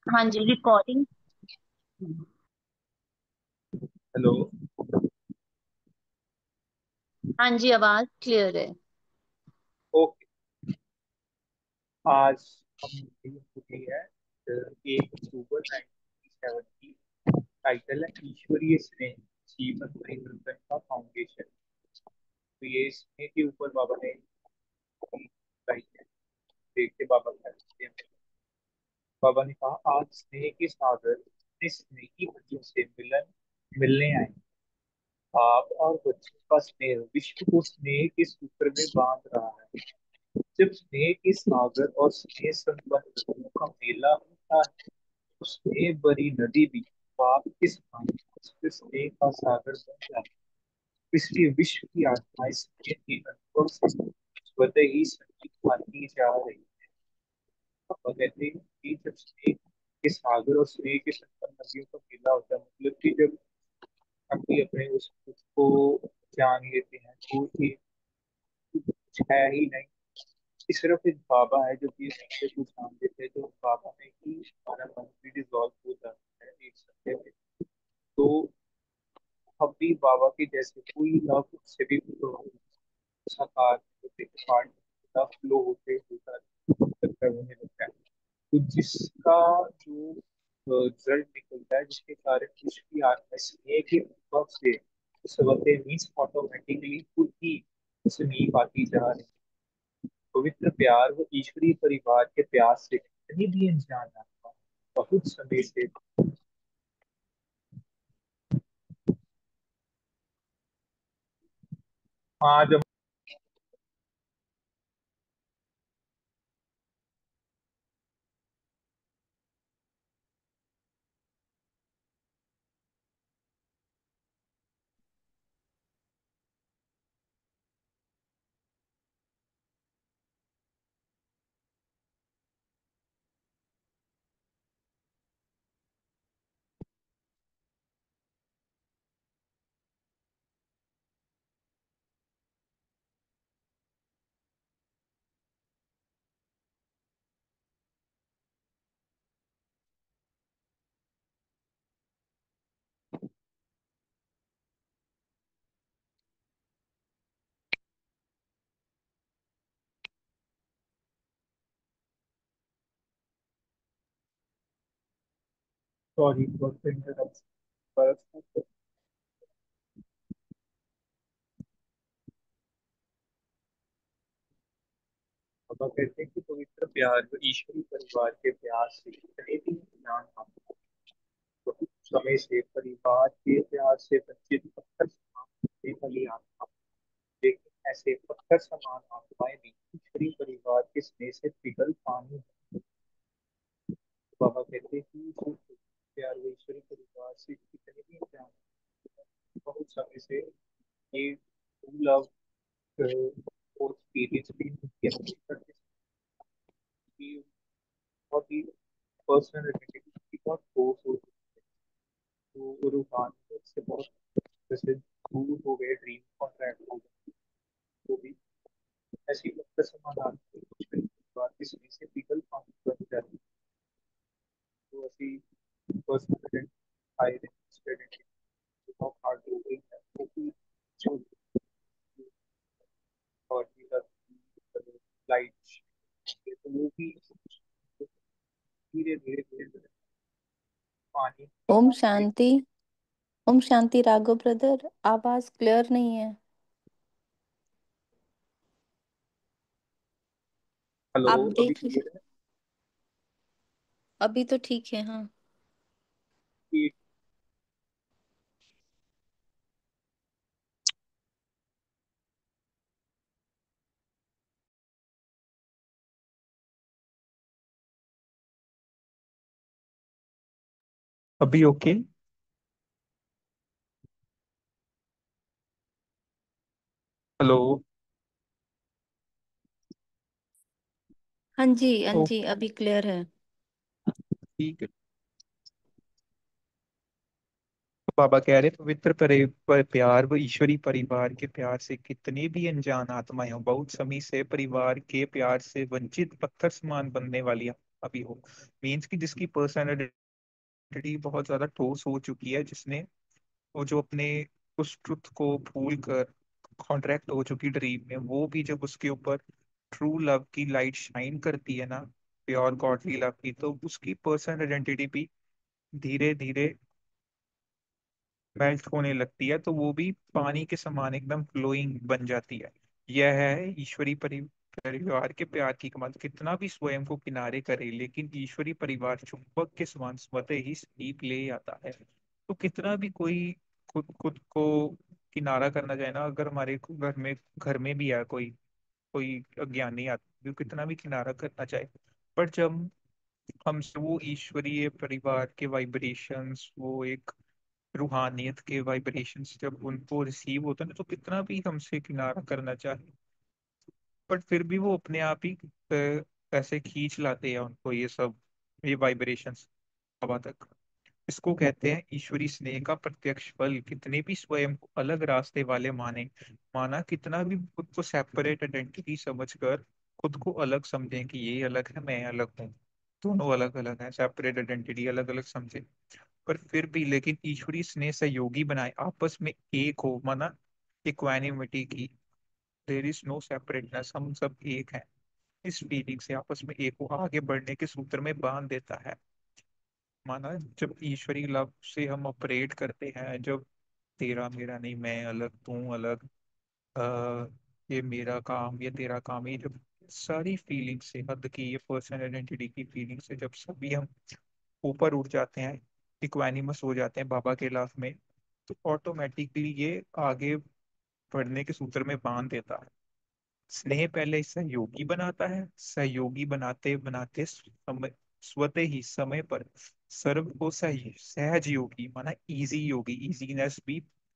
हाँ जी, recording. Hello. हाँ जी, आवाज क्लियर है। ओके। आज हम हुई है 1 अक्टूबर 1970। टाइटल है ईश्वरीय स्नेह, जीवन परिवर्तन का फाउंडेशन। तो ये स्नेह के ऊपर बाबा ने बताई है। देखिए बाबा क्या कहते हैं। बाबा ने कहा, आज स्नेह के सागर अपने स्नेह की वजह से मिलने आए। आप और बच्चों का स्नेह विश्व को स्नेह के सूत्र में बांध रहा है। जब स्नेह के सागर और स्नेह संबंध दोनों का मेला होता है, तो स्नेह भरी नदी भी पाप के समान स्नेह का सागर बन जाती है। इसलिए विश्व की आत्मा स्नेह के अनुभव से स्वतः ही संगीत पाती जा रही है। और कहते हैं कि जब स्नेह के सागर और स्नेह के संबंध नदियों का मेला होता है, मतलब कि जब हम भी अपने उस को जान लेते हैं तो ये कुछ है ही नहीं। ये सिर्फ एक बाबा है जो कि इस सत्य को जान देते हैं। जो बाबा में ही हमारा मन भी डिजॉल्व हो जाता है एक सत्य में। तो हम भी बाबा के जैसे कोई लव से भी साकार पार्ट का फ्लो होते होता लगता है, होने लगता है। तो जिसका जो रिजल्ट निकलता है, जिसके कारण विश्व की आत्मा स्नेह के अनुभव से स्वतः मीन्स ऑटोमेटिकली खुद ही स्नेह पाती जा रही है। पवित्र प्यार व ईश्वरीय परिवार के प्यार से कहीं भी अनजान आत्मा बहुत समय से। आज हम सॉरी फॉर द इंटरप्शन, पर बाबा कहते हैं कि पवित्र प्यार व ईश्वरीय परिवार के प्यार से कहीं भी अनजान आत्मा बहुत समय से परिवार के प्यार से वंचित पत्थर समान होने वाली आत्मा, लेकिन ऐसे पत्थर समान आत्माएं भी ईश्वरीय परिवार के स्नेह से पिघल पानी है। बाबा कहते हैं कि जो प्यार व ईश्वरीय परिवार से कितने भी अनजान बहुत समय से ये लव और एक्सपीरियंस भी करते कि बहुत ही पर्सनल रिलेटिव की बहुत क्लोज हो चुकी है। तो रूहानियत से बहुत जैसे दूर हो गए, ड्रीम कॉन्ट्रैक्ट हो गए। तो भी ऐसी लगता समाधान कुछ भी बात इसमें से पिघल पानी बन जाती है। तो ऐसी पर्सनल आइडेंटिटी बहुत हार्ड हो गई है, वो भी जो और भी लाइट तो वो भी धीरे धीरे धीरे धीरे पानी ओम की। शांति। ओम शांति राघव ब्रदर, आवाज क्लियर नहीं है। हेलो। आप अभी देख लीजिए। क्लियर है अभी तो ठीक है, हाँ। कि अभी ओके। हेलो। हाँ जी, हाँ तो जी, अभी क्लियर है। ठीक है। तो बाबा कह रहे पवित्र प्यार व ईश्वरी परिवार के प्यार से कितनी भी अनजान आत्माएं हो बहुत समय से परिवार के प्यार से वंचित पत्थर समान बनने वाली अभी हो, मीन्स कि जिसकी पर्सनल आइडेंटिटी बहुत ज्यादा ठोस हो चुकी है, जिसने वो जो अपने उस ट्रुथ को भूल कर कॉन्ट्रैक्ट हो चुकी ड्रीम में, वो भी जब उसके ऊपर ट्रू लव की लाइट शाइन करती है ना, प्योर गॉडली लव की, तो उसकी पर्सनल आइडेंटिटी भी धीरे धीरे मेल्ट होने लगती है, तो वो भी पानी के समान एकदम फ्लोइंग बन जाती है। यह है ईश्वरी परिवार के प्यार की कमाल। कितना भी स्वयं को किनारे करे, लेकिन ईश्वरी परिवार चुंबक के समान स्वतः ही समीप ले आता है। तो कितना भी कोई खुद खुद को किनारा करना चाहे ना, अगर हमारे घर में भी है कोई कोई अज्ञानी आदमी, कितना भी किनारा करना चाहे, पर जब हमसे वो ईश्वरीय परिवार के वाइब्रेशंस, वो एक रूहानियत के वाइब्रेशंस जब उनको रिसीव होता है ना, तो कितना भी हमसे किनारा करना चाहे, बट फिर भी वो अपने आप ही ऐसे खींच लाते हैं उनको, ये सब, ये वाइब्रेशंस हवा तक। इसको कहते हैं ईश्वरी स्नेह का प्रत्यक्ष फल। कितने भी स्वयं को अलग रास्ते वाले माना कितना भी खुद को सेपरेट आइडेंटिटी समझकर खुद को अलग समझें कि ये अलग है, मैं अलग हूँ, दोनों अलग अलग हैं, सेपरेट आइडेंटिटी अलग अलग समझे, पर फिर भी लेकिन ईश्वरी स्नेह सहयोगी बनाए, आपस में एक हो, माना इक्वानिमिटी की, देर इज नो सेपरेटनेस, हम सब एक हैं, इस फीलिंग से आपस में एक हो, आगे बढ़ने के सूत्र में बांध देता है। माना जब ईश्वरी लव से हम ऑपरेट करते हैं, जब तेरा मेरा नहीं, मैं अलग तू अलग, ये मेरा काम ये तेरा काम, ये जब सारी फीलिंग से, हद की ये पर्सनल आइडेंटिटी की फीलिंग से जब सभी हम ऊपर उठ जाते हैं, इक्वानिमस हो जाते हैं बाबा के लाफ में, तो ऑटोमेटिकली ये आगे बढ़ने के सूत्र में बांध देता है। स्नेह पहले सहयोगी बनाता है, सहयोगी बनाते बनाते समय, स्वतः ही समय पर सर्व को सहज योगी, माना इजी योगी,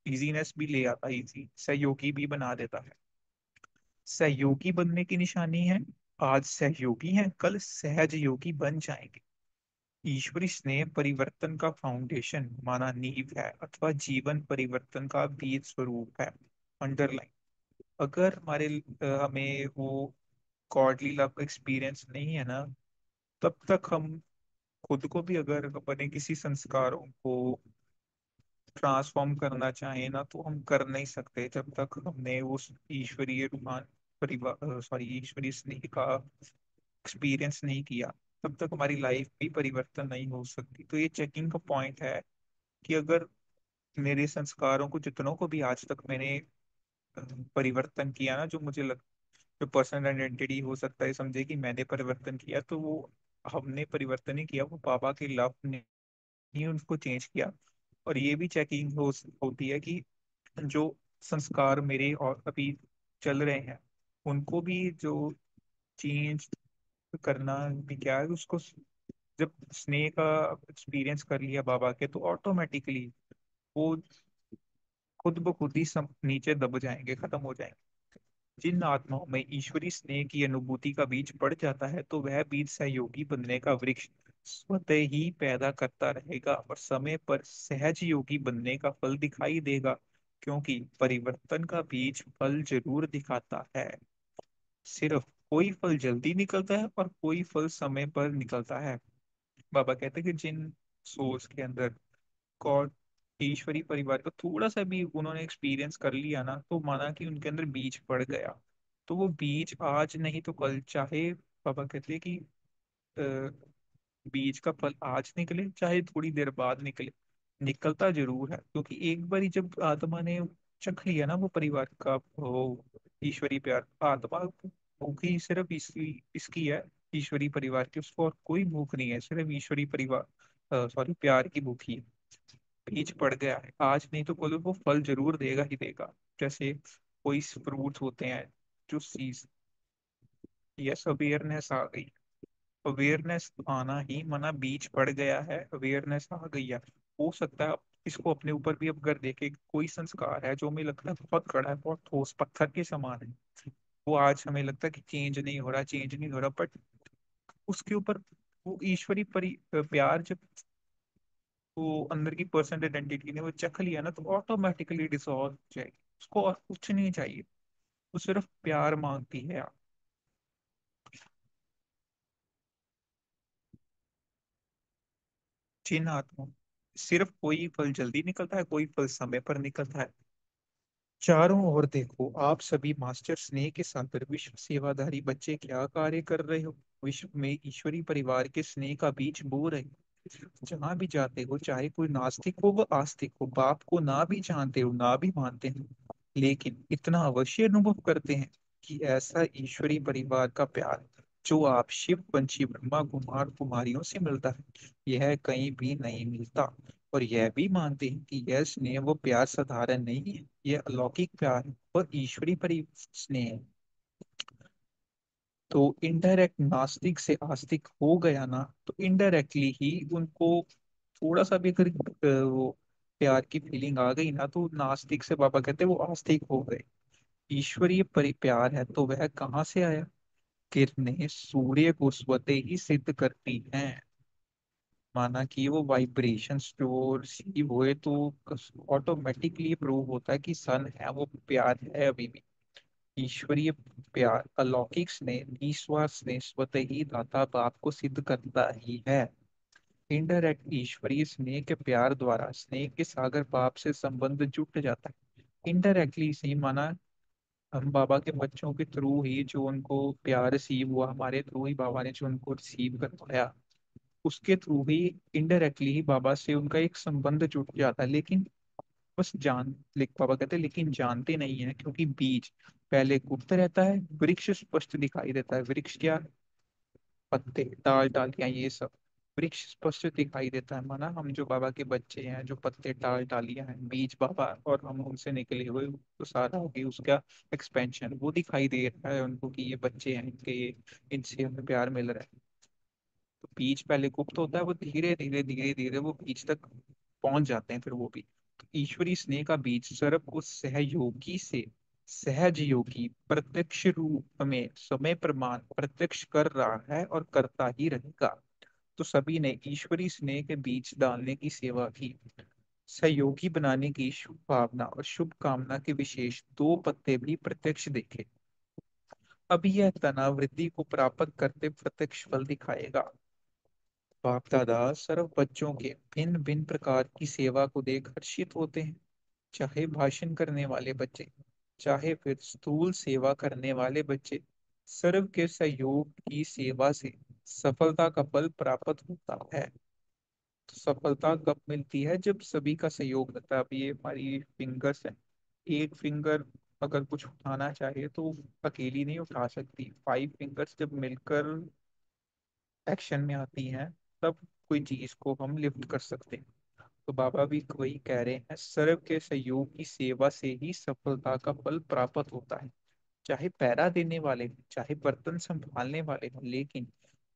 इजीनेस भी ले आता है, इजी सहयोगी भी बना देता है। सहयोगी बनने की निशानी है, आज सहयोगी हैं, कल सहज योगी बन जाएंगे। ईश्वरी स्नेह परिवर्तन का फाउंडेशन, माना नींव है, अथवा जीवन परिवर्तन का बीज स्वरूप है, अंडरलाइन। अगर हमें वो गॉडली लव का एक्सपीरियंस नहीं है ना, तब तक हम खुद को भी अगर अपने किसी संस्कारों को ट्रांसफॉर्म करना चाहें ना, तो हम कर नहीं सकते जब तक हमने उस ईश्वरीय रूहान परिवार सॉरी ईश्वरीय स्नेह का एक्सपीरियंस नहीं किया, तब तक हमारी लाइफ भी परिवर्तन नहीं हो सकती। तो ये चेकिंग का पॉइंट है कि अगर मेरे संस्कारों को, जितनों को भी आज तक मैंने परिवर्तन किया ना, जो पर्सनल आइडेंटिटी हो सकता है समझे कि मैंने परिवर्तन किया, तो वो हमने परिवर्तन नहीं किया, वो बाबा के लव ने ही उनको चेंज किया। और ये भी चेकिंग होती है कि जो संस्कार मेरे और अभी चल रहे हैं, उनको भी जो चेंज करना भी क्या है उसको, जब स्नेह का एक्सपीरियंस कर लिया बाबा के, तो ऑटोमेटिकली वो खुद ब खुद ही सब नीचे दब जाएंगे, खत्म हो जाएंगे। जिन आत्माओं में ईश्वरी स्नेह की अनुभूति का बीज पड़ जाता है, तो वह बीज सहयोगी बनने का वृक्ष स्वतः ही पैदा करता रहेगा, और समय पर सहज योगी बनने का फल दिखाई देगा। क्योंकि परिवर्तन का बीज फल जरूर दिखाता है, सिर्फ कोई फल जल्दी निकलता है और कोई फल समय पर निकलता है। बाबा कहते हैं कि जिन सोल्स के अंदर गॉड, ईश्वरी परिवार का थोड़ा सा भी उन्होंने एक्सपीरियंस कर लिया ना, तो माना कि उनके अंदर बीज पड़ गया, तो वो बीज आज नहीं तो कल, चाहे पापा कहते हैं कि बीज का फल आज निकले चाहे थोड़ी देर बाद निकले, निकलता जरूर है। क्योंकि एक बार जब आत्मा ने चख लिया ना वो परिवार का, वो ईश्वरी प्यार, आत्मा भूखी सिर्फ इसकी है, ईश्वरी परिवार की, उसको और कोई भूख नहीं है, सिर्फ ईश्वरी परिवार सॉरी प्यार की भूखी है। बीज पड़ गया है, आज नहीं तो कल वो फल जरूर देगा ही देगा। जैसे कोई फ्रूट्स होते हैं जो सीज, यस अवेयरनेस आ गई, अवेयरनेस आना ही मना बीज पड़ गया है, अवेयरनेस आ गई है। हो सकता है इसको अपने ऊपर भी अब अगर देखे, कोई संस्कार है जो हमें लगता है बहुत कड़ा है, बहुत ठोस पत्थर के समान है, वो आज हमें लगता है कि चेंज नहीं हो रहा, चेंज नहीं हो रहा, बट उसके ऊपर वो ईश्वरी प्यार जब वो अंदर की पर्सनल आइडेंटिटी ने वो चख लिया ना, तो ऑटोमेटिकली डिसॉल्व हो जाएगी, उसको और कुछ नहीं चाहिए, वो सिर्फ प्यार मांगती है। जिन आत्माओं, सिर्फ कोई फल जल्दी निकलता है, कोई फल समय पर निकलता है। चारों ओर देखो, आप सभी मास्टर स्नेह के सागर विश्व सेवाधारी बच्चे क्या कार्य कर रहे हो। विश्व में ईश्वरी परिवार के स्नेह का बीज बो रहे हो। जहां भी जाते हो, चाहे कोई नास्तिक हो व आस्तिक हो, बाप को ना भी जानते हो ना भी मानते हो, लेकिन इतना अवश्य अनुभव करते हैं कि ऐसा ईश्वरी परिवार का प्यार जो आप शिव पंछी ब्रह्मा कुमार कुमारियों से मिलता है, यह कहीं भी नहीं मिलता। और यह भी मानते हैं कि यह स्नेह वो प्यार साधारण नहीं है, यह अलौकिक प्यार है और ईश्वरी परि स्नेह है। तो इनडायरेक्ट नास्तिक से आस्तिक हो गया ना, तो इनडायरेक्टली ही उनको थोड़ा सा भी अगर वो प्यार की फीलिंग आ गई ना, तो नास्तिक से बाबा कहते हैं वो आस्तिक हो गए। ईश्वरीय परि प्यार है तो वह कहाँ से आया। किरणें सूर्य को स्वतः ही सिद्ध करती हैं। माना कि वो वाइब्रेशंस जो रिसीव हुए तो ऑटोमेटिकली प्रूव होता है कि सन है वो प्यार है अभी भी। ईश्वरीय प्यार अलौकिक स्नेह निस्वार्थ स्नेह स्वतः ही दाता बाप को सिद्ध करता ही है। इनडायरेक्ट ईश्वरीय स्नेह के प्यार द्वारा स्नेह के सागर बाप से संबंध जुट जाता है। इनडायरेक्टली इसे माना हम बाबा के बच्चों के थ्रू ही जो उनको प्यार रिसीव हुआ, हमारे थ्रू ही बाबा ने जो उनको रिसीव करवाया, उसके थ्रू ही इनडायरेक्टली ही बाबा से उनका एक संबंध जुट जाता है। लेकिन बस बाबा कहते हैं लेकिन जानते नहीं है, क्योंकि बीज पहले गुप्त रहता है, वृक्ष स्पष्ट दिखाई देता है। वृक्ष क्या, पत्ते डाल डालियां ये सब, वृक्ष स्पष्ट दिखाई देता है। माना हम जो बाबा के बच्चे हैं, जो पत्ते डाल डालियां हैं, बीज बाबा और हम उनसे निकले हुए, तो सारा आगे उसका एक्सपेंशन वो दिखाई दे रहा है उनको कि ये बच्चे हैं, इनके इनसे हमें प्यार मिल रहा है। तो बीज पहले गुप्त होता है, वो धीरे धीरे धीरे धीरे वो बीज तक पहुंच जाते हैं फिर वो भी। तो ईश्वरी स्नेह का बीज सर्प को सहयोगी से सहज योगी प्रत्यक्ष रूप में समय प्रमाण प्रत्यक्ष कर रहा है और करता ही रहेगा। तो सभी ने ईश्वरी स्नेह के बीज डालने की सेवा की, सहयोगी बनाने की शुभ भावना और शुभ कामना के विशेष दो पत्ते भी प्रत्यक्ष देखे। अब यह तनाव वृद्धि को प्राप्त करते प्रत्यक्ष फल दिखाएगा। बाप दादा सर्व बच्चों के भिन्न भिन्न प्रकार की सेवा को देख हर्षित होते हैं। चाहे भाषण करने वाले बच्चे, चाहे फिर स्थूल सेवा करने वाले बच्चे, सर्व के सहयोग की सेवा से सफलता का फल प्राप्त होता है। तो सफलता कब मिलती है, जब सभी का सहयोग रहता है। अब ये हमारी फिंगर्स है, एक फिंगर अगर कुछ उठाना चाहे तो अकेली नहीं उठा सकती, 5 फिंगर्स जब मिलकर एक्शन में आती हैं, तब कोई चीज को हम लिफ्ट कर सकते हैं। तो बाबा भी वही कह रहे हैं, सर्व के सहयोग की सेवा से ही सफलता का फल प्राप्त होता है। चाहे पैरा देने वाले हों, चाहे बर्तन संभालने वाले हों, लेकिन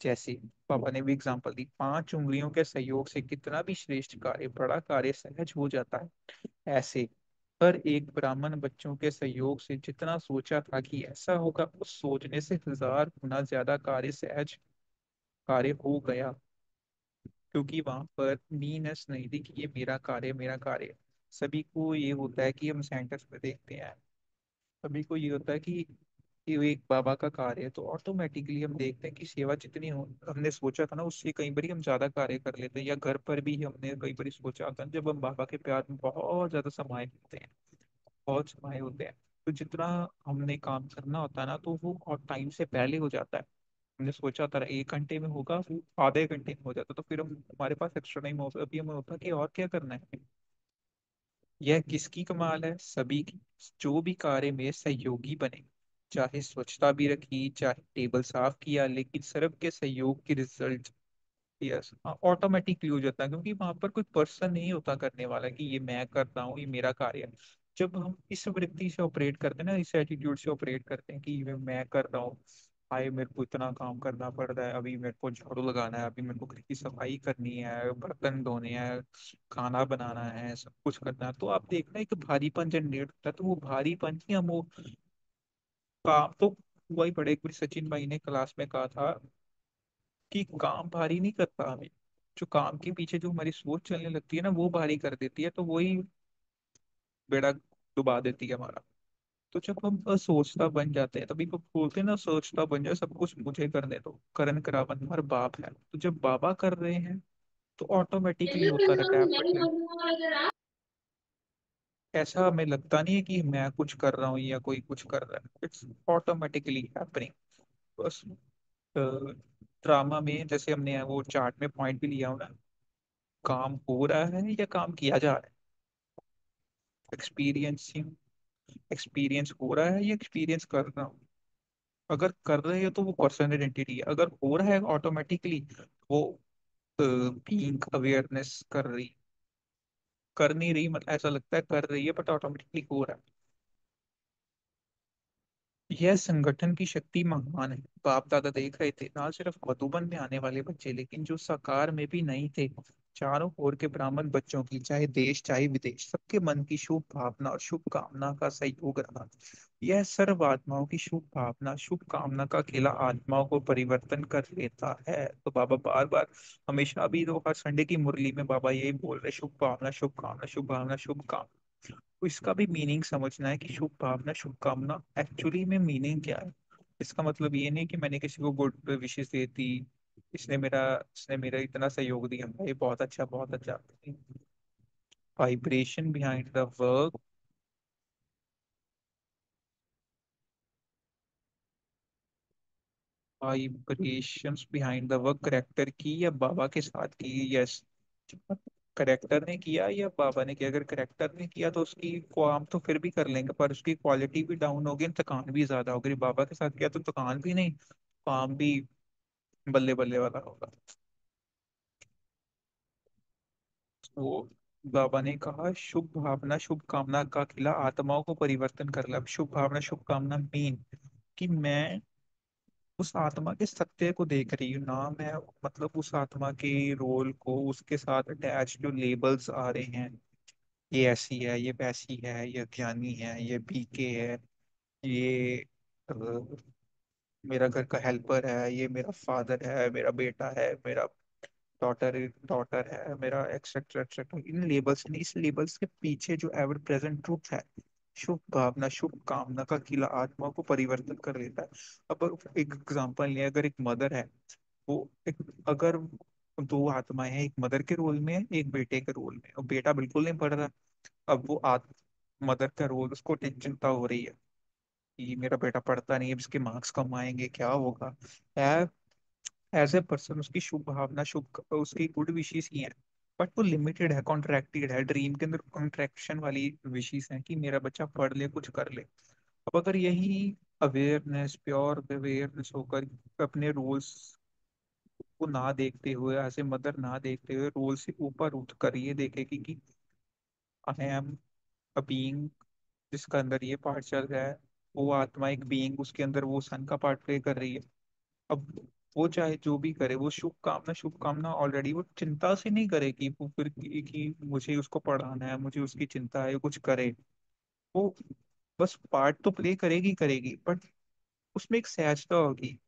जैसे पापा ने भी एग्जांपल दी, 5 उंगलियों के सहयोग से कितना भी श्रेष्ठ कार्य, बड़ा कार्य सहज हो जाता है। ऐसे हर एक ब्राह्मण बच्चों के सहयोग से जितना सोचा था कि ऐसा होगा, उस सोचने से 1000 गुना ज्यादा कार्य सहज कार्य हो गया। क्योंकि वहां पर मीनस नहीं थी कि ये मेरा कार्य मेरा कार्य। सभी को ये होता है कि हम सेंटर्स पे देखते हैं, सभी को ये होता है कि ये एक बाबा का कार्य है, तो ऑटोमेटिकली हम देखते हैं कि सेवा जितनी हो हमने सोचा था ना, उससे कई बार हम ज्यादा कार्य कर लेते हैं। या घर पर भी हमने कई बार सोचा होता है, जब हम बाबा के प्यार में बहुत ज्यादा समाये होते हैं, बहुत समाये होते हैं, तो जितना हमने काम करना होता है ना, तो वो और टाइम से पहले हो जाता है। हमने सोचा था 1 घंटे में होगा, वो आधे घंटे में हो जाता, तो फिर हम हमारे पास एक्स्ट्रा टाइम होता, अभी हमें होता कि और क्या करना है। यह किसकी कमाल है, सभी की, जो भी कार्य में सहयोगी बने। चाहे स्वच्छता भी रखी, चाहे टेबल साफ किया, लेकिन सर्व के सहयोग की रिजल्ट यस ऑटोमेटिकली हो जाता है, क्योंकि वहां पर कोई पर्सन नहीं होता करने वाला कि ये मैं कर रहा हूँ, ये मेरा कार्य है। जब हम इस वृत्ति से ऑपरेट करते हैं ना, इस एटीट्यूड से ऑपरेट करते हैं कि ये मैं कर रहा हूँ, हाय मेरे को इतना काम करना पड़ रहा है, अभी मेरे को झाड़ू लगाना है, अभी मेरे को घर की सफाई करनी है, बर्तन धोने हैं, खाना बनाना है, सब कुछ करना है, तो आप देखना एक भारीपन जनरेट होता है। तो वो भारीपन ही हम वो काम तो हुआ ही पड़े। एक बार सचिन भाई ने क्लास में कहा था कि काम भारी नहीं करता हमें, जो काम के पीछे जो हमारी सोच चलने लगती है ना, वो भारी कर देती है, तो वही बेड़ा डुबा देती है हमारा। तो जब हम असोचता बन जाते हैं, तभी को बोलते हैं ना, सोचता बन जाए, सब कुछ मुझे करने दो, करण करावन हर बाप है। तो जब बाबा कर रहे हैं तो ऑटोमेटिकली होता रहता है। ऐसा हमें लगता नहीं है कि मैं कुछ कर रहा हूँ या कोई कुछ कर रहा है, इट्स ऑटोमेटिकली हैपनिंग। बस ड्रामा में जैसे हमने वो चार्ट में पॉइंट भी लिया हो ना, काम हो रहा है या काम किया जा रहा है, एक्सपीरियंसिंग, एक्सपीरियंस हो रहा है या एक्सपीरियंस कर रहा हूँ। अगर कर रहे हो तो वो पर्सन आइडेंटिटी है, अगर हो रहा है ऑटोमेटिकली वो बीइंग अवेयरनेस कर रही, कर नहीं रही मतलब ऐसा लगता है कर रही है बट ऑटोमेटिकली हो रहा है। यह संगठन की शक्ति महान है। बाप दादा देख रहे थे ना सिर्फ मधुबन में आने वाले बच्चे, लेकिन जो साकार में भी नहीं थे, चारों ओर के ब्राह्मण बच्चों की, चाहे देश चाहे विदेश, सबके मन की शुभ भावना और शुभ कामना का सहयोग रहा। यह सर्व आत्माओं की शुभ भावना शुभ कामना का खेला आत्माओं को परिवर्तन कर लेता है। तो बाबा बार बार हमेशा, अभी तो हर संडे की मुरली में बाबा यही बोल रहे, शुभ भावना शुभ कामना शुभ भावना शुभ कामना। तो इसका भी मीनिंग समझना है कि शुभ भावना शुभकामना एक्चुअली में मीनिंग क्या है। इसका मतलब ये नहीं कि मैंने किसी को गुड विशेष दे दी, इसने मेरा इतना सहयोग दिया, ये बहुत अच्छा। Vibration behind the work, vibrations behind the work character की या बाबा के साथ की। यस, करेक्टर ने किया या बाबा ने किया। अगर करेक्टर ने किया तो उसकी काम तो फिर भी कर लेंगे, पर उसकी क्वालिटी भी डाउन होगी, थकान भी ज्यादा होगी। बाबा के साथ किया तो थकान भी नहीं, काम भी बल्ले बल्ले वाला होगा। वो बाबा ने कहा शुभ भावना शुभ कामना का खिला आत्माओं को परिवर्तन कर ला। शुभ भावना शुभ कामना मीन कि मैं उस आत्मा के सत्य को देख रही हूँ ना, मैं मतलब उस आत्मा के रोल को, उसके साथ अटैच जो लेबल्स आ रहे हैं, ये ऐसी है, ये वैसी है, ये ज्ञानी है, ये बीके है, ये अ, मेरा घर का हेल्पर है, ये मेरा फादर है, मेरा बेटा है, मेरा डॉटर डॉटर है, मेरा एक्सेट्रा एक्सेट्रा। इन लेबल्स ने, इस लेबल्स के पीछे जो एवर प्रेजेंट ट्रूथ है, शुभ भावना शुभ कामना का किला आत्मा को परिवर्तन कर लेता है। अब एक एग्जांपल ले, अगर एक मदर है, वो एक, अगर दो आत्माएं हैं, एक मदर के रोल में है एक बेटे के रोल में, और बेटा बिल्कुल नहीं पढ़ रहा, अब वो मदर का रोल, उसको चिंता हो रही है कि मेरा बेटा पढ़ता नहीं है, इसके मार्क्स कम आएंगे, क्या होगा। एज ए पर्सन उसकी शुभ भावना शुभ, उसकी गुड विशेष ही है, बट वो लिमिटेड है, कॉन्ट्रैक्टेड है। ड्रीम के अंदर कॉन्ट्रैक्शन वाली विशेष है कि मेरा बच्चा पढ़ ले, कुछ कर ले। अब अगर यही अवेयरनेस, प्योर अवेयरनेस होकर अपने रोल्स को ना देखते हुए, एज ए मदर ना देखते हुए, रोल से ऊपर उठ कर ये देखेगी कि आई एम अ बीइंग, जिसका अंदर ये पार्ट चल रहा है, वो आत्मा एक बीइंग, उसके अंदर वो सन का पार्ट प्ले कर रही है। अब वो चाहे जो भी करे, वो शुभ कामना ऑलरेडी वो चिंता से नहीं करेगी, वो फिर कि मुझे उसको पढ़ाना है, मुझे उसकी चिंता है, कुछ करे। वो बस पार्ट तो प्ले करेगी करेगी, बट उसमें एक सहजता होगी,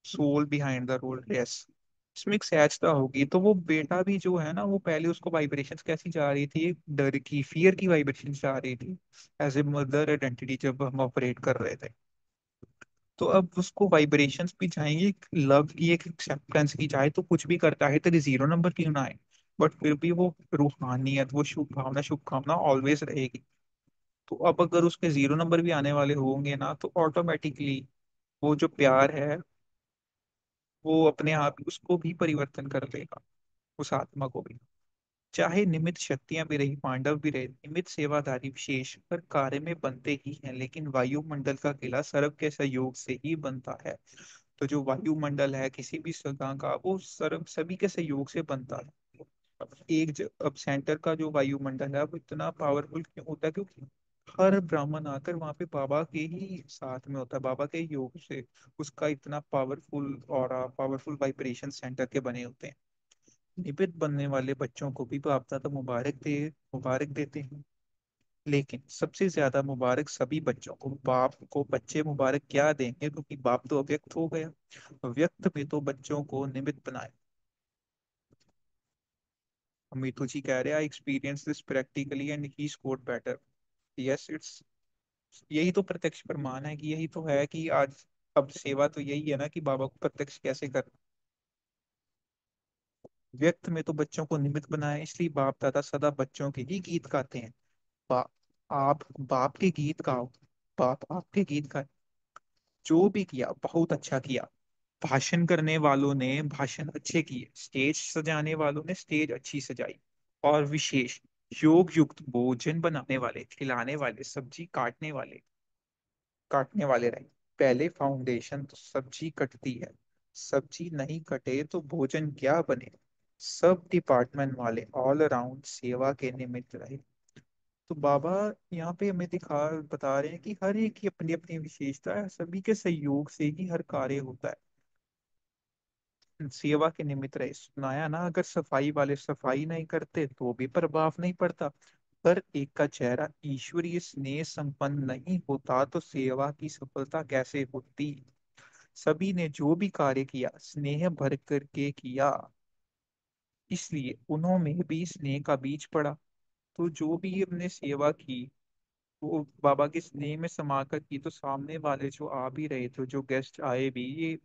soul behind the role, yes. इसमें एक सहजता होगी, तो वो बेटा भी जो है ना, वो पहले उसको वाइब्रेशंस कैसी जा रही थी, एक डर की, फियर की वाइब्रेशन जा रही थी, एज ए मदर आइडेंटिटी जब हम ऑपरेट कर रहे थे। तो अब उसको वाइब्रेशंस भी जाएंगे, लव की एक एक्सेप्टेंस की, चाहे तो कुछ भी करता है तेरे जीरो नंबर क्यों ना आए, बट फिर भी वो रूहानियत, वो शुभ भावना शुभ कामना ऑलवेज रहेगी। तो अब अगर उसके जीरो नंबर भी आने वाले होंगे ना, तो ऑटोमेटिकली वो जो प्यार है, वो अपने आप ही उसको भी परिवर्तन कर देगा, उस आत्मा को भी। चाहे निमित्त शक्तियां भी रही, पांडव भी रहे, निमित्त सेवाधारी विशेष पर कार्य में बनते ही हैं, लेकिन वायुमंडल का किला सर्व के सहयोग से ही बनता है। तो जो वायुमंडल है किसी भी सगा का, वो सर्व सभी के सहयोग से बनता है। अब सेंटर का जो वायुमंडल है वो इतना पावरफुल क्यों होता है, क्योंकि हर ब्राह्मण आकर वहां पे बाबा के ही साथ में होता है, बाबा के योग से उसका इतना पावरफुल और पावरफुल वाइब्रेशन सेंटर के बने होते हैं। निमित्त बनने वाले बच्चों को भी बाप दादा मुबारक देते हैं, लेकिन सबसे ज्यादा मुबारक सभी बच्चों को, बाप को बच्चे मुबारक क्या देंगे, क्योंकि बाप तो अव्यक्त हो गया। व्यक्त में तो बच्चों को निमित्त बनाए। अमितो जी कह रहे हैं I experience this practically and he scored better. Yes, it's, यही तो प्रत्यक्ष प्रमाण है कि यही तो है कि आज, अब सेवा तो यही है ना कि बाबा को प्रत्यक्ष कैसे कर। व्यक्त में तो बच्चों को निमित्त बनाया, इसलिए बाप दादा सदा बच्चों के ही गीत गाते हैं। बा, आप बाप के गीत गाओ, बाप आपके गीत गाए। जो भी किया बहुत अच्छा किया। भाषण करने वालों ने भाषण अच्छे किए, स्टेज सजाने वालों ने स्टेज अच्छी सजाई। और विशेष योग युक्त भोजन बनाने वाले, खिलाने वाले, सब्जी काटने वाले रहे। पहले फाउंडेशन तो सब्जी कटती है, सब्जी नहीं कटे तो भोजन क्या बने। सब डिपार्टमेंट वाले ऑल अराउंड सेवा के निमित्त रहे। तो बाबा यहाँ पे हमें बता रहे हैं कि हर एक की अपनी अपनी विशेषता है, सभी के सहयोग से ही हर कार्य होता है। सेवा के निमित्त रहे, सुनाया ना, अगर सफाई वाले सफाई नहीं करते तो भी प्रभाव नहीं पड़ता। हर एक का चेहरा ईश्वरीय स्नेह संपन्न नहीं होता तो सेवा की सफलता कैसे होती। सभी ने जो भी कार्य किया स्नेह भर करके किया, इसलिए उन्होंने भी स्नेह का बीज पड़ा। तो जो भी हमने सेवा की वो बाबा के स्नेह में समाकर की, तो सामने वाले जो आ भी रहे थे, जो गेस्ट आए भी, ये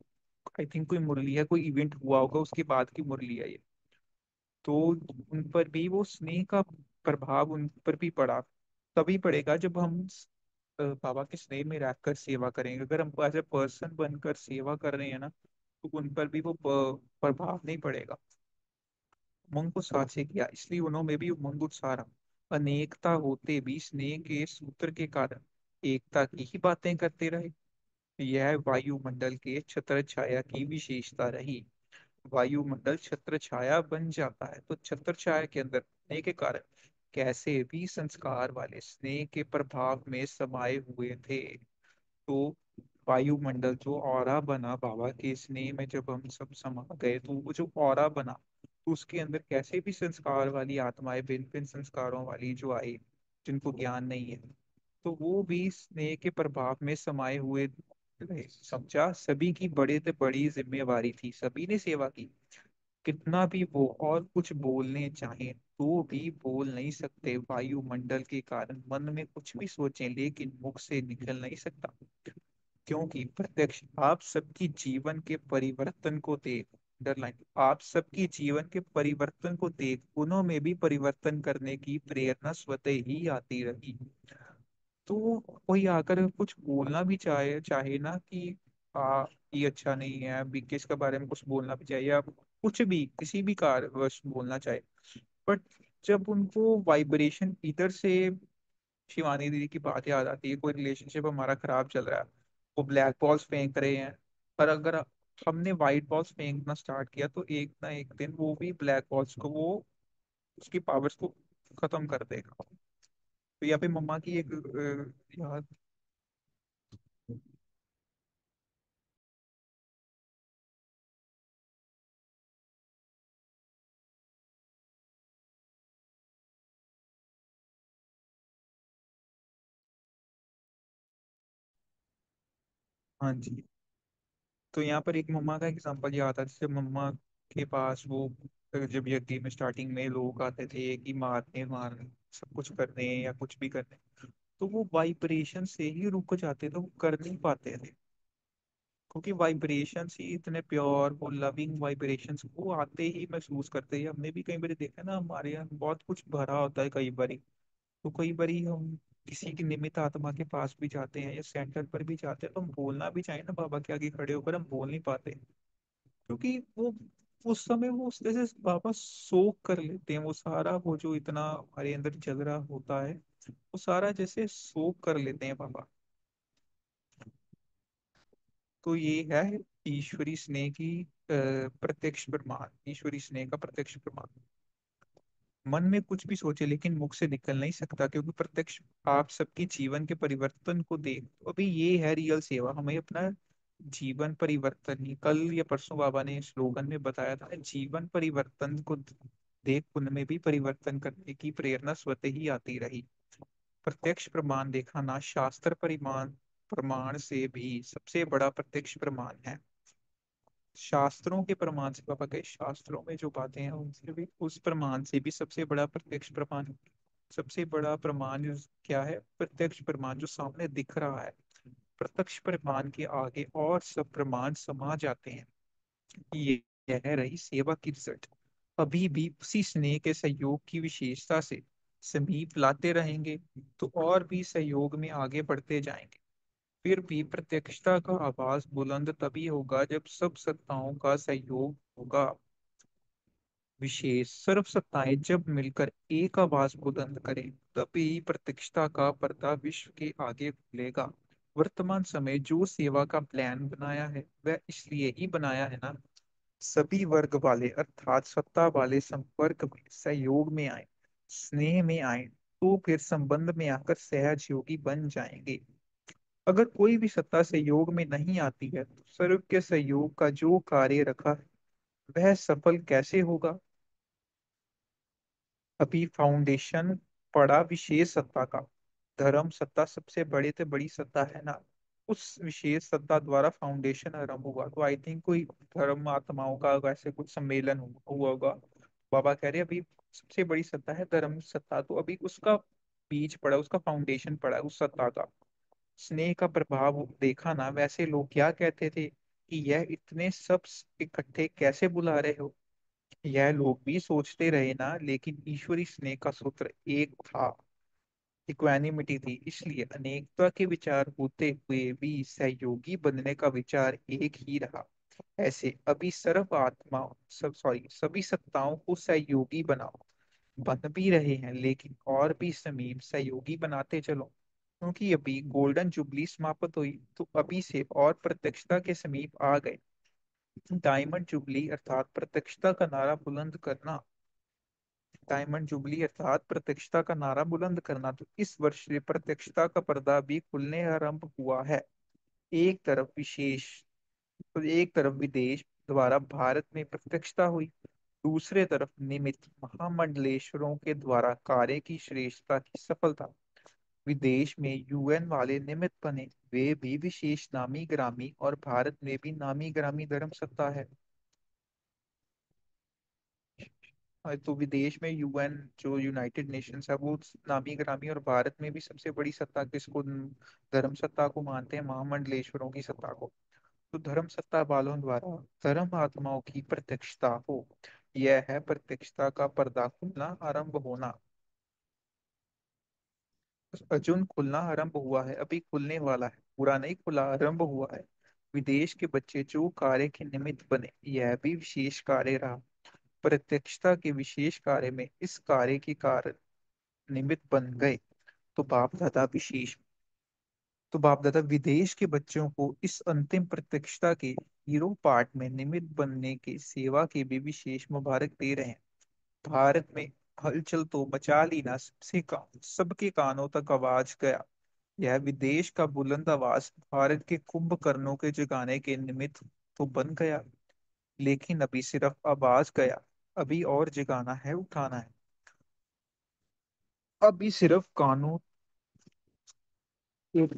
आई थिंक कोई मुरली है, कोई इवेंट हुआ होगा उसके बाद की मुरली है ये। तो उन पर भी वो स्नेह का प्रभाव उन पर भी पड़ा। तभी पड़ेगा जब हम बाबा के स्नेह में रहकर सेवा करेंगे। अगर हम एज ए पर्सन बनकर सेवा कर रहे हैं ना, तो उन पर भी वो प्रभाव नहीं पड़ेगा। उमंग को साझे किया, इसलिए उन्होंने भी उमंग उत्साह रहा। अनेकता होते भी स्नेह के सूत्र के कारण एकता की ही बातें करते रहे। यह वायुमंडल के छत्र छाया की विशेषता रही। वायुमंडल छत्र छाया बन जाता है तो छत्र छाया के अंदर रहने के कारण कैसे भी संस्कार वाले स्नेह के प्रभाव में समाये हुए थे। तो वायुमंडल जो ऑरा बना बाबा के स्नेह में, जब हम सब समा गए तो वो जो ऑरा बना, तो उसके अंदर कैसे भी संस्कार वाली आत्माएं, भिन्न भिन्न संस्कारों वाली जो आई, जिनको ज्ञान नहीं है, तो वो भी स्नेह के प्रभाव में समाये हुए रहे। समझा, सभी की बड़े से बड़ी जिम्मेवारी थी, सभी ने सेवा की। कितना भी वो और कुछ बोलने चाहें तो भी बोल नहीं सकते, वायुमंडल के कारण मन में कुछ भी सोचें लेकिन मुख से निकल नहीं सकता। क्योंकि प्रत्यक्ष आप सबकी जीवन के परिवर्तन को देख, अंडरलाइन, आप सबकी जीवन के परिवर्तन को देख उन्होंने भी परिवर्तन करने की प्रेरणा स्वतः ही आती रही। तो कोई आकर कुछ बोलना भी चाहे चाहे ना कि ये अच्छा नहीं है, बीकेस के बारे में कुछ बोलना भी चाहिए, या कुछ भी किसी भी कारणवश बोलना चाहे, बट जब उनको वाइब्रेशन इधर से, शिवानी दीदी की बात याद आती है, कोई रिलेशनशिप हमारा खराब चल रहा है, वो ब्लैक बॉल्स फेंक रहे हैं, पर अगर हमने वाइट बॉल्स फेंकना स्टार्ट किया तो एक ना एक दिन वो भी ब्लैक बॉल्स को, वो उसकी पावर्स को खत्म कर देगा। तो यहाँ पे मम्मा की एक याद। हाँ जी। तो यहाँ पर एक मम्मा का एग्जांपल याद आता है, जैसे मम्मा के पास वो जब यज्ञ में स्टार्टिंग में लोग आते थे कि मारने मारने सब कुछ करने या कुछ भी करने, तो वो वाइब्रेशन से ही रुक जाते थे, वो कर नहीं पाते थे। क्योंकि वाइब्रेशंस ही इतने प्योर, वो लविंग वाइब्रेशंस वो आते ही महसूस करते हैं। हमने भी कई बार देखा ना, हमारे यहाँ बहुत कुछ भरा होता है कई बार। तो कई बार हम किसी की निमित्त आत्मा के पास भी जाते हैं या सेंटर पर भी जाते हैं, तो हम बोलना भी चाहें ना बाबा के आगे खड़े होकर, हम बोल नहीं पाते, क्योंकि वो उस समय वो उस तरह से बाबा सोख कर लेते हैं, वो सारा वो जो इतना हमारे अंदर चल रहा होता है वो सारा जैसे सोख कर लेते हैं बाबा। तो ये है ईश्वरी स्नेह की प्रत्यक्ष प्रमाण, ईश्वरी स्नेह का प्रत्यक्ष प्रमाण। मन में कुछ भी सोचे लेकिन मुख से निकल नहीं सकता, क्योंकि प्रत्यक्ष आप सबके जीवन के परिवर्तन को देख, तो अभी ये है रियल सेवा। हमें अपना जीवन परिवर्तन ही, कल या परसों बाबा ने स्लोगन में बताया था, जीवन परिवर्तन को देख उनमें भी परिवर्तन करने की प्रेरणा स्वतः ही आती रही। प्रत्यक्ष प्रमाण देखा ना, शास्त्र परिमाण प्रमाण से भी सबसे बड़ा प्रत्यक्ष प्रमाण है। शास्त्रों के प्रमाण से पापा गए, शास्त्रों में जो बातें हैं उनसे भी, उस प्रमाण से भी सबसे बड़ा प्रत्यक्ष प्रमाण, सबसे बड़ा प्रमाण क्या है, प्रत्यक्ष प्रमाण जो सामने दिख रहा है। प्रत्यक्ष प्रमाण के आगे और सब प्रमाण समा जाते हैं। ये यह रही सेवा की रिजल्ट। अभी भी उसी स्नेह के सहयोग की विशेषता से समीप लाते रहेंगे तो और भी सहयोग में आगे बढ़ते जाएंगे। फिर भी प्रत्यक्षता का आवाज बुलंद तभी होगा जब सब सत्ताओं का सहयोग होगा। विशेष सर्व सत्ताएं जब मिलकर एक आवाज बुलंद करें तभी प्रत्यक्षता का पर्दा विश्व के आगे खुलेगा। वर्तमान समय जो सेवा का प्लान बनाया है वह इसलिए ही बनाया है ना, सभी वर्ग वाले अर्थात सत्ता वाले संपर्क में सहयोग में आए, स्नेह में आए, तो फिर संबंध में आकर सहयोगी बन जाएंगे। अगर कोई भी सत्ता सहयोग में नहीं आती है तो सर्व के सहयोग का जो कार्य रखा है वह सफल कैसे होगा। अभी फाउंडेशन पड़ा विशेष सत्ता का। धर्म सत्ता सबसे बड़े से बड़ी सत्ता है ना, उस विशेष सत्ता द्वारा फाउंडेशन आरंभ हुआ। तो आई थिंक कोई धर्म आत्माओं का वैसे कुछ सम्मेलन हुआ होगा। बाबा कह रहे अभी सबसे बड़ी सत्ता है धर्म सत्ता, तो अभी उसका बीज पड़ा, उसका फाउंडेशन पड़ा उस सत्ता का। स्नेह का प्रभाव देखा ना, वैसे लोग क्या कहते थे कि यह इतने सब इकट्ठे कैसे बुला रहे हो। यह लोग भी सोचते रहे ना, लेकिन ईश्वरी स्नेह का सूत्र एक था, इक्वानिमिटी थी। इसलिए अनेकता के विचार होते हुए भी सहयोगी बनने का विचार एक ही रहा। ऐसे अभी सर्व आत्मा सब सॉरी सभी सत्ताओं को सहयोगी बनाओ, बन भी रहे हैं, लेकिन और भी समीप सहयोगी बनाते चलो। क्योंकि अभी गोल्डन जुबली समाप्त हुई तो अभी से और प्रत्यक्षता के समीप आ गए। डायमंड जुबली अर्थात प्रत्यक्षता का नारा बुलंद करना, डायमंड जुबली अर्थात प्रत्यक्षता का नारा बुलंद करना, तो इस वर्ष से प्रत्यक्षता का पर्दा भी खुलने आरंभ हुआ है। एक तरफ विशेष तो एक तरफ विदेश द्वारा भारत में प्रत्यक्षता हुई, दूसरे तरफ निमित्त महामंडलेश्वरों के द्वारा कार्य की श्रेष्ठता की सफलता। विदेश में यूएन वाले निमित्त बने, वे भी विशेष नामी ग्रामी, और भारत में भी नामी ग्रामी धर्म सत्ता है। तो विदेश में यूएन जो यूनाइटेड नेशंस है वो नामी ग्रामी, और भारत में भी सबसे बड़ी सत्ता किसको, धर्म सत्ता को मानते हैं, महामंडलेश्वरों की सत्ता को। तो धर्म सत्ता वालों द्वारा धर्म आत्माओं की प्रत्यक्षता हो, यह है प्रत्यक्षता का पर्दा खुलना आरंभ होना। अर्जुन खुलना आरंभ हुआ है, अभी खुलने वाला है, पूरा नहीं खुला, आरंभ हुआ है। विदेश के बच्चे जो कार्य के निमित्त बने, यह भी विशेष कार्य रहा। प्रत्यक्षता के विशेष कार्य में इस कार्य के कारण निमित्त बन गए। तो बाप दादा विशेष तो बाप दादा विदेश के बच्चों को इस अंतिम प्रत्यक्षता के हीरो पार्ट में निमित्त बनने के सेवा के भी विशेष मुबारक दे रहे हैं। भारत में हलचल तो मचा ली ना, सबके कानों तक आवाज गया। यह विदेश का बुलंद आवाज भारत के कुंभकर्णों के जगाने के निमित्त तो बन गया, लेकिन अभी सिर्फ आवाज गया, अभी और जगाना है, उठाना है। अभी सिर्फ कानों एक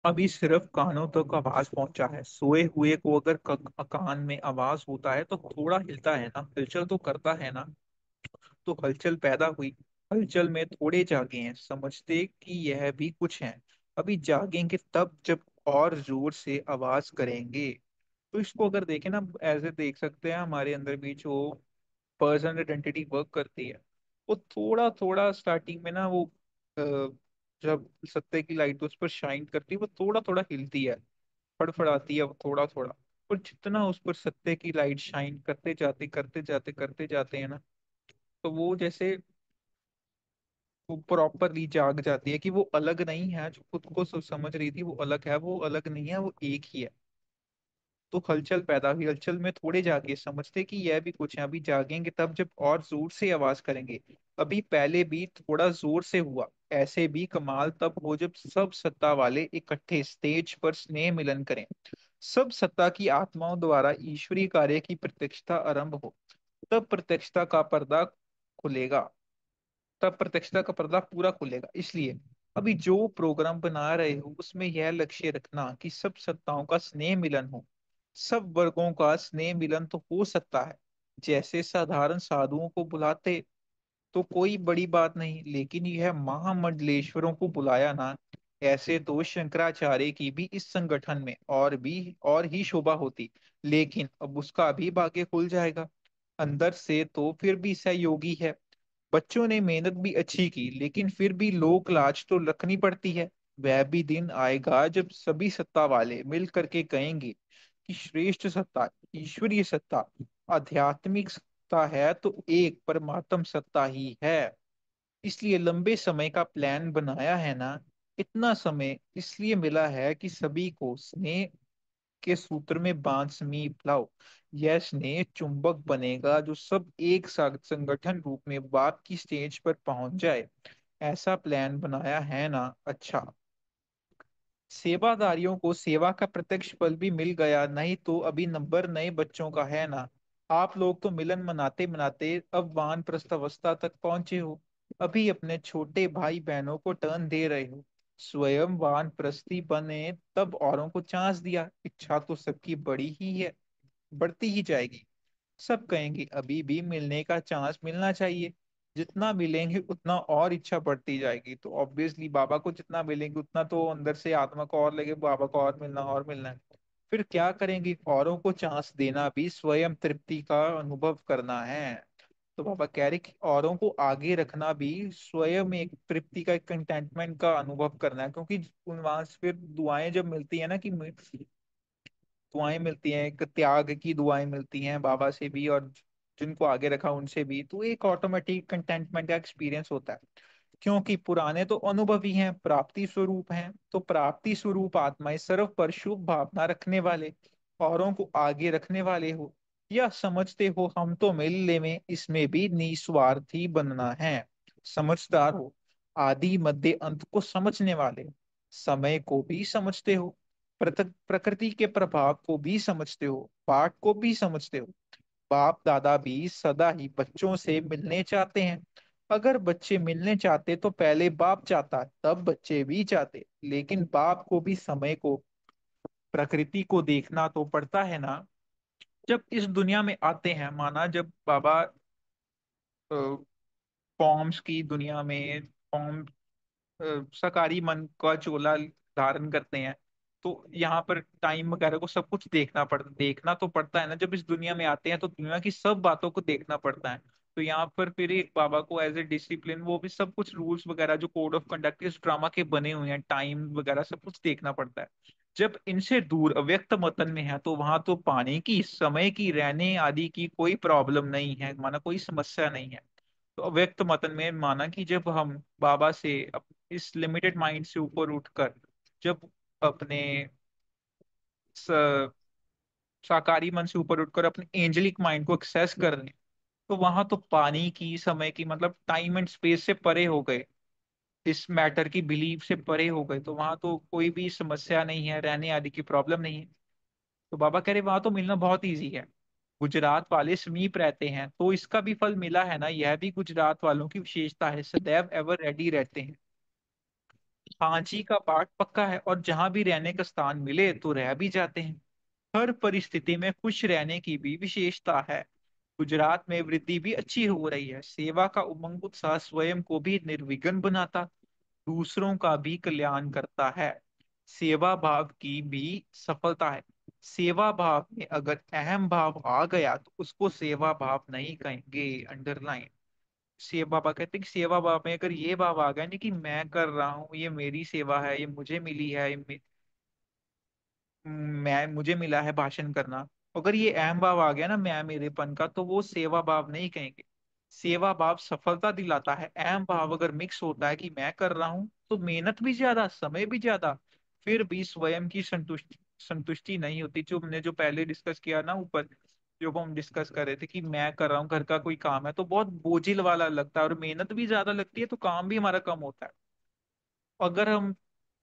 अभी सिर्फ कानों तक आवाज पहुंचा है। सोए हुए को अगर कान में आवाज होता है तो थोड़ा हिलता है ना, हलचल तो करता है ना। तो हलचल पैदा हुई, हलचल में थोड़े जागे हैं, समझते कि यह भी कुछ है। अभी जागेंगे तब जब और जोर से आवाज करेंगे। तो इसको अगर देखें ना, ऐसे देख सकते हैं हमारे अंदर भी जो पर्सन आइडेंटिटी वर्क करती है, वो थोड़ा थोड़ा स्टार्टिंग में ना वो जब सत्ते की लाइट उस पर शाइन करती है वो थोड़ा थोड़ा हिलती है, फड़फड़ाती है वो थोड़ा थोड़ा। और जितना उस पर सत्ते की लाइट शाइन करते जाते हैं ना, तो वो जैसे वो प्रॉपरली जाग जाती है कि वो अलग नहीं है, जो खुद को समझ रही थी वो अलग है, वो अलग नहीं है, वो एक ही है। तो हलचल पैदा हुई, हलचल में थोड़े जागे, समझते कि यह भी कुछ है। अभी जागेंगे तब जब और जोर से आवाज करेंगे। अभी पहले भी थोड़ा जोर से हुआ, ऐसे भी कमाल तब हो जब सब सत्ता वाले इकट्ठे स्टेज पर स्नेह मिलन करें, सब सत्ता की आत्माओं द्वारा ईश्वरीय कार्य की प्रत्यक्षता आरंभ हो। तब प्रत्यक्षता का पर्दा खुलेगा, तब प्रत्यक्षता का पर्दा पूरा खुलेगा। इसलिए अभी जो प्रोग्राम बना रहे हो उसमें यह लक्ष्य रखना कि सब सत्ताओं का स्नेह मिलन हो, सब वर्गों का स्नेह मिलन तो हो सकता है, जैसे साधारण साधुओं को बुलाते तो कोई बड़ी बात नहीं, लेकिन यह महामंडलेश्वरों को बुलाया ना, ऐसे तो शंकराचार्य की भी इस संगठन में और ही शोभा होती। लेकिन अब उसका भी भाग्य खुल जाएगा। अंदर से तो फिर भी सहयोगी है। बच्चों ने मेहनत भी अच्छी की, लेकिन फिर भी लोक लाज तो रखनी पड़ती है। वह भी दिन आएगा जब सभी सत्ता वाले मिल करके कहेंगे कि श्रेष्ठ सत्ता ईश्वरीय सत्ता, आध्यात्मिक सत्ता है तो एक परमात्म सत्ता ही है। इसलिए लंबे समय का प्लान बनाया है ना। इतना समय इसलिए मिला है कि सभी को स्नेह के सूत्र में बांध समीप लाओ। यह स्नेह चुंबक बनेगा जो सब एक साथ संगठन रूप में बाप की स्टेज पर पहुंच जाए। ऐसा प्लान बनाया है ना। अच्छा, सेवादारियों को सेवा का प्रत्यक्ष फल भी मिल गया, नहीं तो अभी नंबर नए बच्चों का है ना। आप लोग तो मिलन मनाते मनाते अब वानप्रस्थ अवस्था तक पहुंचे हो। अभी अपने छोटे भाई बहनों को टर्न दे रहे हो। स्वयं वानप्रस्थी बने तब औरों को चांस दिया। इच्छा तो सबकी बड़ी ही है, बढ़ती ही जाएगी। सब कहेंगे अभी भी मिलने का चांस मिलना चाहिए। जितना मिलेंगे उतना और इच्छा बढ़ती जाएगी, तो ऑब्वियसली बाबा को जितना मिलेंगे उतना तो अंदर से आत्मा को और लगे बाबा को और मिलना है। फिर क्या करेंगे, औरों को चांस देना भी स्वयं तृप्ति का अनुभव करना है। तो बाबा कह रहे कि औरों को आगे रखना भी स्वयं एक तृप्ति का, एक कंटेंटमेंट का अनुभव करना है। क्योंकि वहां से फिर दुआएं जब मिलती है ना, कि दुआएं मिलती हैं, एक त्याग की दुआएं मिलती हैं बाबा से भी और जिनको आगे रखा उनसे भी, तो एक ऑटोमेटिक कंटेंटमेंट का एक्सपीरियंस होता है। क्योंकि पुराने तो अनुभवी हैं, प्राप्ति स्वरूप हैं, तो प्राप्ति स्वरूप आत्माएं सर्व पर शुभ भावना रखने वाले, औरों को आगे रखने वाले हो। या समझते हो हम तो मिलने में इसमें भी निस्वार्थी बनना है। समझदार हो, आदि मध्य अंत को समझने वाले, समय को भी समझते हो, प्रकृति के प्रभाव को भी समझते हो, पाठ को भी समझते हो। बाप दादा भी सदा ही बच्चों से मिलने चाहते हैं। अगर बच्चे मिलने चाहते तो पहले बाप चाहता, तब बच्चे भी चाहते। लेकिन बाप को भी समय को, प्रकृति को देखना तो पड़ता है ना। जब इस दुनिया में आते हैं, माना जब बाबा फॉर्म्स की दुनिया में, फॉर्म शाकाहारी मन का चोला धारण करते हैं, तो यहाँ पर टाइम वगैरह को सब कुछ देखना तो पड़ता है ना। जब इस दुनिया में आते हैं तो दुनिया की सब बातों को देखना पड़ता है। तो यहाँ पर फिर एक बाबा को एज ए डिसिप्लिन वो भी सब कुछ रूल्स वगैरह जो कोड ऑफ कंडक्ट इस ड्रामा के बने हुए हैं, टाइम वगैरह सब कुछ देखना पड़ता है। जब इनसे दूर अव्यक्त मतन में है तो वहां तो पानी की, समय की, रहने आदि की कोई प्रॉब्लम नहीं है, माना कोई समस्या नहीं है। तो अव्यक्त मतन में माना कि जब हम बाबा से इस लिमिटेड माइंड से ऊपर उठकर जब अपने स- साकारी मन से ऊपर उठकर अपने एंजेलिक माइंड को एक्सेस कर रहे हैं, तो वहां तो पानी की, समय की, मतलब टाइम एंड स्पेस से परे हो गए, इस मैटर की बिलीफ से परे हो गए। तो वहां तो कोई भी समस्या नहीं है, रहने आदि की प्रॉब्लम नहीं है। तो बाबा कह रहे वहां तो मिलना बहुत ईजी है। गुजरात वाले समीप रहते हैं तो इसका भी फल मिला है ना। यह भी गुजरात वालों की विशेषता है, सदैव एवर रेडी रहते हैं। हाँ जी का पाठ पक्का है, और जहां भी रहने का स्थान मिले तो रह भी जाते हैं। हर परिस्थिति में खुश रहने की भी विशेषता है। गुजरात में वृद्धि भी अच्छी हो रही है। सेवा का उमंग उत्साह स्वयं को भी निर्विघ्न बनाता, दूसरों का भी कल्याण करता है। सेवा भाव की भी सफलता है। सेवा भाव में अगर अहम भाव आ गया तो उसको सेवा भाव नहीं कहेंगे, अंडरलाइन। सेवा बाबा कहते हैं कि सेवा भाव में अगर ये भाव आ गया नहीं कि मैं कर रहा हूँ, ये मेरी सेवा है, ये मुझे मिली है, मैं मुझे मिला है भाषण करना, अगर ये अहम भाव आ गया ना मैं मेरेपन का, तो वो सेवा भाव नहीं कहेंगे। सेवा भाव सफलता दिलाता है। अहम भाव अगर मिक्स होता है कि मैं कर रहा हूँ, तो मेहनत भी ज्यादा, समय भी ज्यादा, फिर भी स्वयं की संतुष्टि संतुष्टि नहीं होती। जो हमने जो पहले डिस्कस किया ना ऊपर, जो हम डिस्कस कर रहे थे कि मैं कर रहा हूँ, घर का कोई काम है तो बहुत बोझिल वाला लगता है और मेहनत भी ज्यादा लगती है, तो काम भी हमारा कम होता है। अगर हम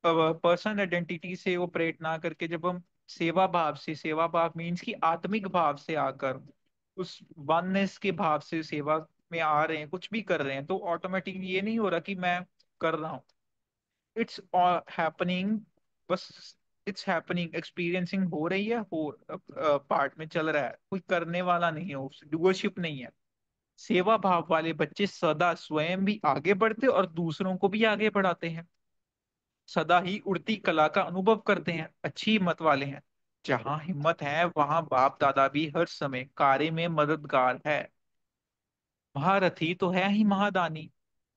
पर्सनल आइडेंटिटी से ऑपरेट ना करके जब हम सेवा भाव से, सेवा भाव मीन्स कि आत्मिक भाव से आकर उस वननेस के भाव से सेवा में आ रहे हैं, कुछ भी कर रहे हैं, तो ऑटोमेटिकली ये नहीं हो रहा कि मैं कर रहा हूँ, इट्स हैपनिंग। बस इट्स हैपनिंग, एक्सपीरियंसिंग हो रही है, हो पार्ट में चल रहा है, कोई करने वाला नहीं है, डूअरशिप नहीं है। सेवा भाव वाले बच्चे सदा स्वयं भी आगे बढ़ते और दूसरों को भी आगे बढ़ाते हैं, सदा ही उड़ती कला का अनुभव करते हैं, अच्छी हिम्मत वाले हैं। जहां हिम्मत है वहां बाप दादा भी हर समय कार्य में मददगार है। महारथी तो है ही महादानी।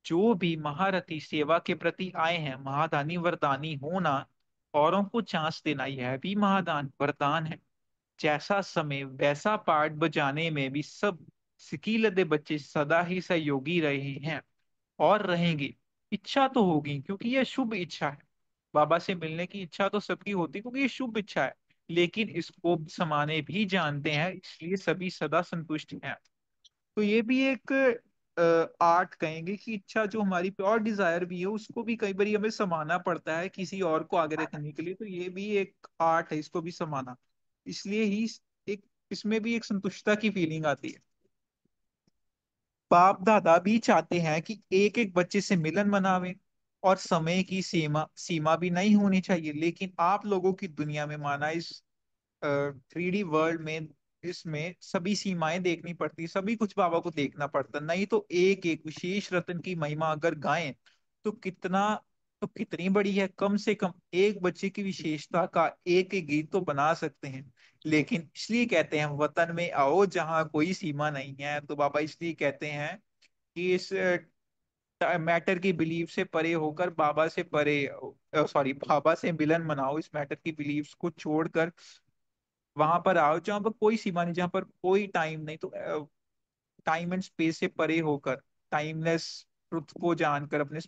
जो भी महारथी सेवा के प्रति आए हैं, महादानी वरदानी होना, औरों को चांस देना, यह भी महादान वरदान है। जैसा समय वैसा पाठ बजाने में भी सब सिकीलदे बच्चे सदा ही सहयोगी रहे हैं और रहेंगे। इच्छा तो होगी क्योंकि यह शुभ इच्छा है। बाबा से मिलने की इच्छा तो सबकी होती क्योंकि ये शुभ इच्छा है, लेकिन इसको समाने भी जानते हैं, इसलिए सभी सदा संतुष्ट हैं। तो ये भी एक आर्ट कहेंगे कि इच्छा जो हमारी प्योर डिजायर भी है, उसको भी कई बार हमें समाना पड़ता है किसी और को आगे रखने के लिए। तो ये भी एक आर्ट है, इसको भी समाना। इसलिए ही एक इसमें भी एक संतुष्टता की फीलिंग आती है। बाप दादा भी चाहते हैं कि एक एक बच्चे से मिलन मनावे, और समय की सीमा सीमा भी नहीं होनी चाहिए। लेकिन आप लोगों की दुनिया में, माना इस 3D वर्ल्ड में, इसमें सभी सीमाएं देखनी पड़ती, सभी कुछ बाबा को देखना पड़ता, नहीं तो एक एक विशेष रत्न की महिमा अगर गाएं तो कितना, तो कितनी बड़ी है। कम से कम एक बच्चे की विशेषता का एक एक गीत तो बना सकते हैं। लेकिन इसलिए कहते हैं वतन में आओ जहाँ कोई सीमा नहीं है। तो बाबा इसलिए कहते हैं कि इस मैटर की बिलीफ से परे होकर बाबा से परे, सॉरी, बाबा से मिलन मनाओ, इस मैटर की बिलीफ्स को छोड़कर वहां पर आओ जहां पर कोई सीमा नहीं, जहां पर कोई टाइम नहीं। तो टाइम एंड स्पेस से परे होकर, टाइमलेस ट्रुथ को जानकर, अपने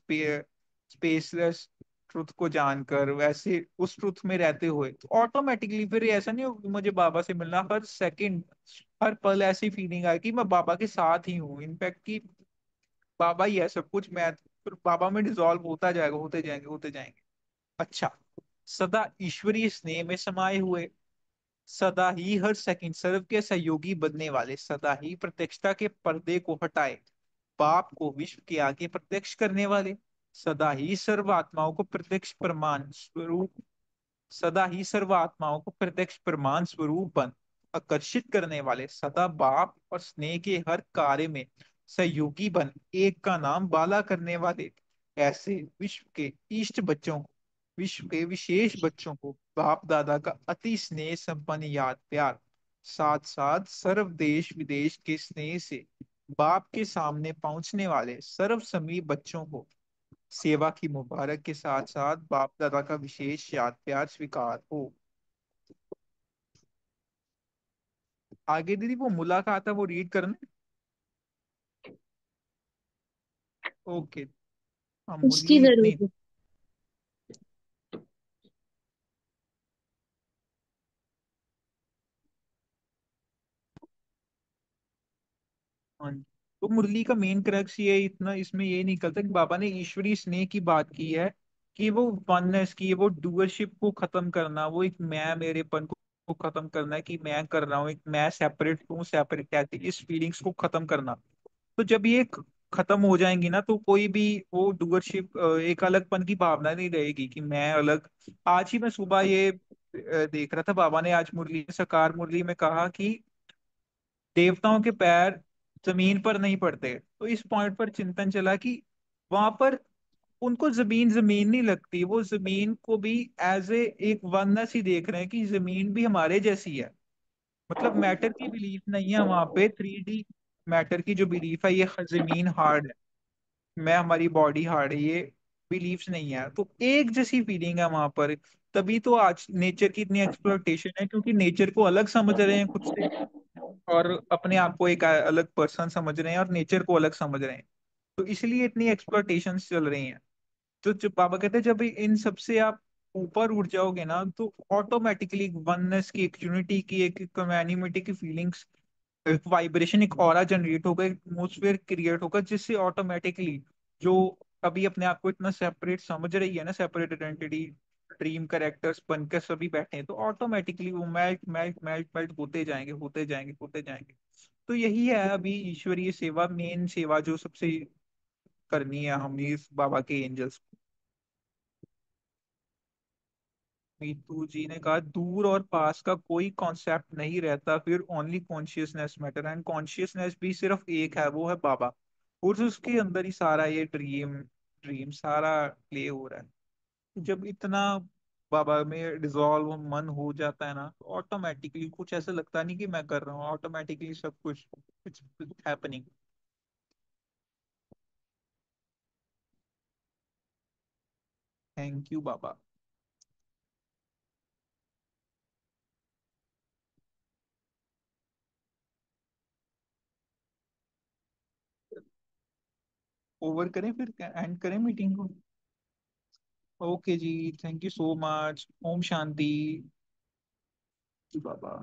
स्पेसलेस ट्रुथ को जानकर, वैसे उस ट्रुथ में रहते हुए, तो ऑटोमेटिकली फिर ऐसा नहीं होगा कि मुझे बाबा से मिलना हर सेकंड, हर पल ऐसी फीलिंग आए कि मैं बाबा के साथ ही हूँ, इनफैक्ट कि बाबा ही है सब कुछ, मैं फिर बाबा में डिसॉल्व होता जाएगा, होते जाएंगे होते जाएंगे। अच्छा, सदा ईश्वरीय स्नेह में समाये हुए, सदा ही हर सेकंड सर्व के सहयोगी बनने वाले, सदा ही प्रत्यक्षता के पर्दे को हटाए पाप को विश्व के आगे प्रत्यक्ष करने वाले, सदा ही सर्व आत्माओं को प्रत्यक्ष प्रमाण स्वरूप, सदा ही सर्व आत्माओं को प्रत्यक्ष प्रमाण स्वरूप बन आकर्षित करने वाले, सदा बाप और स्नेह के हर कार्य में सहयोगी बन एक का नाम बाला करने वाले, ऐसे विश्व के इष्ट बच्चों को, विश्व के विशेष बच्चों को बाप दादा का अति स्नेह संपन्न याद प्यार, साथ साथ सर्व देश विदेश के स्नेह से बाप के सामने पहुंचने वाले सर्व समी बच्चों को सेवा की मुबारक के साथ साथ बाप दादा का विशेष याद प्यार स्वीकार हो। आगे दीदी वो मुलाकात है, वो रीड करना। ओके। हाँ, उसकी मुरली नहीं। जरूरत हाँ जी। तो मुरली का मेन क्रक्स ये इतना इसमें ये निकलता है कि बाबा ने ईश्वरीय स्नेह की बात की है, कि वो वननेस की, वो डूअरशिप को खत्म करना, वो एक मैं मेरेपन को खत्म करना है कि मैं कर रहा हूँ, एक मैं सेपरेट हूँ, सेपरेट कहते इस फीलिंग्स को खत्म करना। तो जब ये खत्म हो जाएंगी ना, तो कोई भी वो डूअरशिप, एक अलगपन की भावना नहीं रहेगी कि मैं अलग। आज ही मैं सुबह ये देख रहा था, बाबा ने आज मुरली, सकार मुरली में कहा कि देवताओं के पैर जमीन पर नहीं पड़ते। तो इस पॉइंट पर चिंतन चला कि वहां पर उनको जमीन जमीन नहीं लगती, वो जमीन को भी एज ए एक वननेस ही देख रहे हैं कि जमीन भी हमारे जैसी है। मतलब मैटर की बिलीफ नहीं है वहां पे, 3D मैटर की जो बिलीफ है, ये जमीन हार्ड है, मैं हमारी बॉडी हार्ड है, ये बिलीव्स नहीं है। तो एक जैसी फीलिंग है वहां पर। तभी तो आज नेचर की इतनी एक्सप्लोइटेशन है, क्योंकि नेचर को अलग समझ रहे हैं खुद से, और अपने आप को एक अलग पर्सन समझ रहे हैं, और नेचर को अलग समझ रहे हैं। तो इसलिए इतनी एक्सप्लोइटेशन चल रही हैं। तो जब बाबा कहते हैं जब इन सबसे आप ऊपर उठ जाओगे ना, तो ऑटोमेटिकली एक वननेस की, एक यूनिटी की, एक कम्युनिटी की फीलिंग्स, एक वाइब्रेशन, एक ऑरा जनरेट होगा, एक एटमोसफेयर क्रिएट होगा, जिससे ऑटोमेटिकली जो अभी अपने आप को इतना सेपरेट समझ रही है ना, सेपरेट आइडेंटिटी, ड्रीम कैरेक्टर्स बनकर सभी बैठे हैं, तो ऑटोमेटिकली वो मेल्ट मेल्ट मेल्ट मेल्ट होते जाएंगे, होते जाएंगे, होते जाएंगे। तो यही है अभी ईश्वरीय सेवा, मेन सेवा जो सबसे करनी है हमें इस बाबा के एंजल्स। मीतू जी ने कहा दूर और पास का कोई कॉन्सेप्ट नहीं रहता, फिर only consciousness matter, and consciousness भी सिर्फ एक है, वो है बाबा। और उसके अंदर ही सारा ये ड्रीम ड्रीम सारा प्ले हो रहा है। जब इतना बाबा में डिजॉल्व मन हो जाता है ना, तो ऑटोमेटिकली कुछ ऐसा लगता नहीं कि मैं कर रहा हूँ, ऑटोमेटिकली सब कुछ कुछ happening. Thank you Baba. Over करें फिर, एंड करें मीटिंग को। Okay ji, thank you so much. ओम शांति। बाबा।